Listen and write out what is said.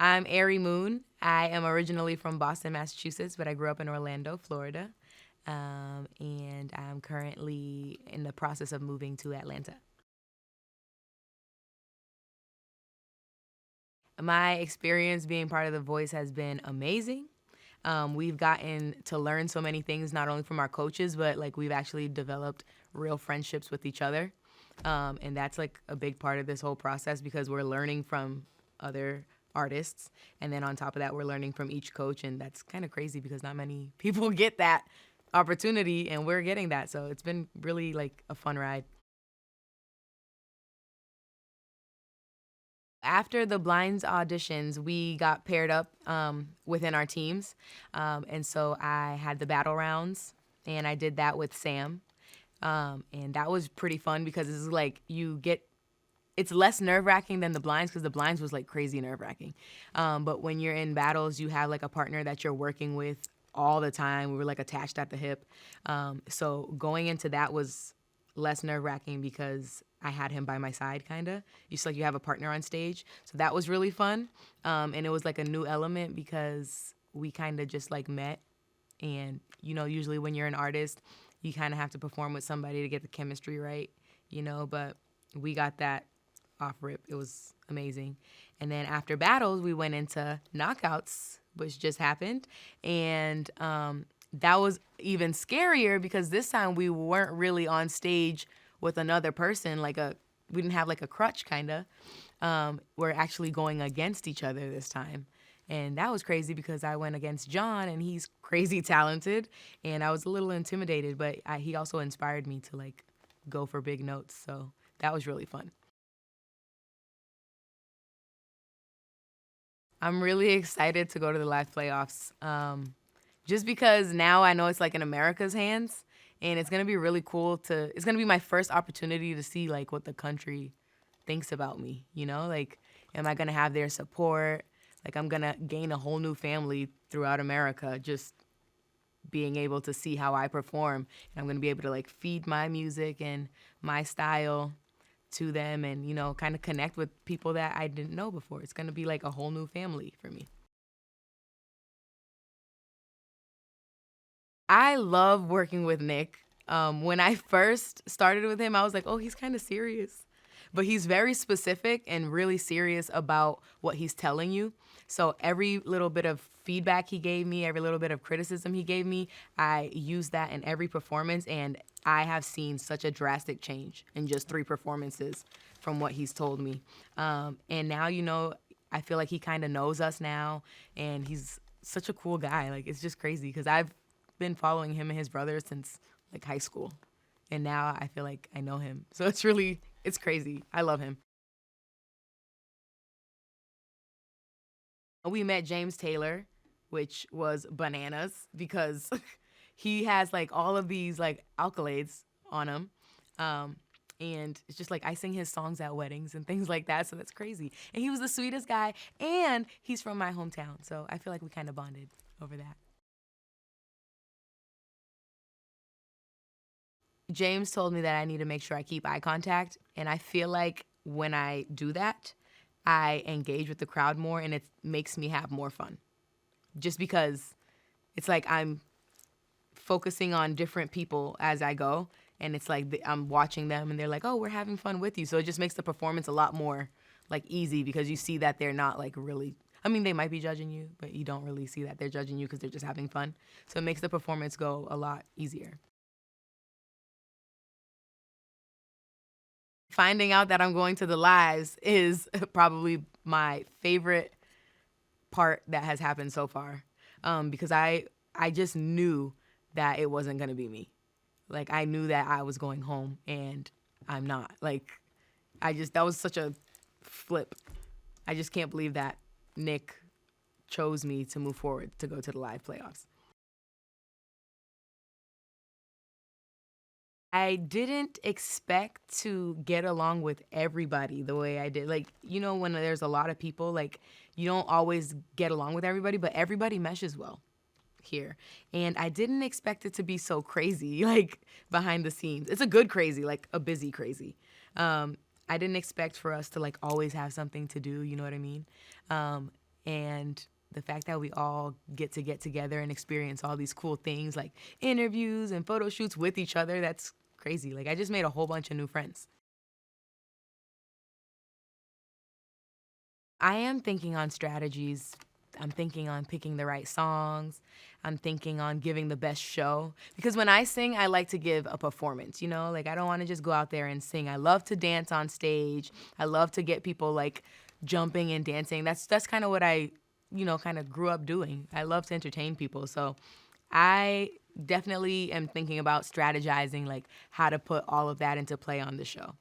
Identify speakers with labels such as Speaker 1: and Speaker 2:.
Speaker 1: I'm Arei Moon. I am originally from Boston, Massachusetts, but I grew up in Orlando, Florida. And I'm currently in the process of moving to Atlanta. My experience being part of The Voice has been amazing. We've gotten to learn so many things, not only from our coaches, but like we've actually developed real friendships with each other. And that's like a big part of this whole process because we're learning from other artists. And then on top of that, we're learning from each coach. And that's kind of crazy because not many people get that opportunity and we're getting that. So it's been really like a fun ride. After the blinds auditions, we got paired up within our teams. And so I had the battle rounds, and I did that with Sam. And that was pretty fun because it's like it's less nerve wracking than the blinds because the blinds was like crazy nerve wracking. But when you're in battles, you have like a partner that you're working with all the time. We were like attached at the hip. So going into that was less nerve wracking because I had him by my side, kind of. Just like you have a partner on stage. So that was really fun. And it was like a new element because we kind of just like met. And, usually when you're an artist, you kind of have to perform with somebody to get the chemistry right, but we got that off rip. It was amazing. And then after battles, we went into knockouts, which just happened. And that was even scarier because this time we weren't really on stage with another person, we didn't have like a crutch kind of. We're actually going against each other this time. And that was crazy because I went against John and he's crazy talented and I was a little intimidated, but he also inspired me to like go for big notes. So that was really fun. I'm really excited to go to the live playoffs. Just because now I know it's like in America's hands and it's going to be really cool it's going to be my first opportunity to see like what the country thinks about me, like am I going to have their support? Like I'm going to gain a whole new family throughout America just being able to see how I perform. And I'm going to be able to like feed my music and my style to them and, kind of connect with people that I didn't know before. It's going to be like a whole new family for me. I love working with Nick. When I first started with him, I was like, oh, he's kind of serious. But he's very specific and really serious about what he's telling you. So every little bit of feedback he gave me, every little bit of criticism he gave me, I use that in every performance. And I have seen such a drastic change in just 3 performances from what he's told me. And now, I feel like he kind of knows us now. And he's such a cool guy. Like, it's just crazy because I've been following him and his brother since like high school. And now I feel like I know him. So it's crazy. I love him. We met James Taylor, which was bananas because he has like all of these like accolades on him. Um, and it's just like I sing his songs at weddings and things like that. So that's crazy. And he was the sweetest guy. And he's from my hometown. So I feel like we kind of bonded over that. James told me that I need to make sure I keep eye contact. And I feel like when I do that, I engage with the crowd more and it makes me have more fun. Just because it's like I'm focusing on different people as I go. And it's like I'm watching them and they're like, oh, we're having fun with you. So it just makes the performance a lot more like easy because you see that they're not like really, I mean, they might be judging you, but you don't really see that they're judging you because they're just having fun. So it makes the performance go a lot easier. Finding out that I'm going to the lives is probably my favorite part that has happened so far. Because I just knew that it wasn't gonna be me. Like I knew that I was going home and I'm not. Like that was such a flip. I just can't believe that Nick chose me to move forward to go to the live playoffs. I didn't expect to get along with everybody the way I did. Like, when there's a lot of people, like, you don't always get along with everybody, but everybody meshes well here. And I didn't expect it to be so crazy, like, behind the scenes. It's a good crazy, like, a busy crazy. I didn't expect for us to, like, always have something to do, you know what I mean? And the fact that we all get together and experience all these cool things like interviews and photo shoots with each other, that's crazy. Like, I just made a whole bunch of new friends. I am thinking on strategies. I'm thinking on picking the right songs. I'm thinking on giving the best show. Because when I sing, I like to give a performance, you know? Like, I don't want to just go out there and sing. I love to dance on stage. I love to get people, like, jumping and dancing. That's kind of what I, kind of grew up doing. I love to entertain people. So I definitely am thinking about strategizing, like, how to put all of that into play on the show.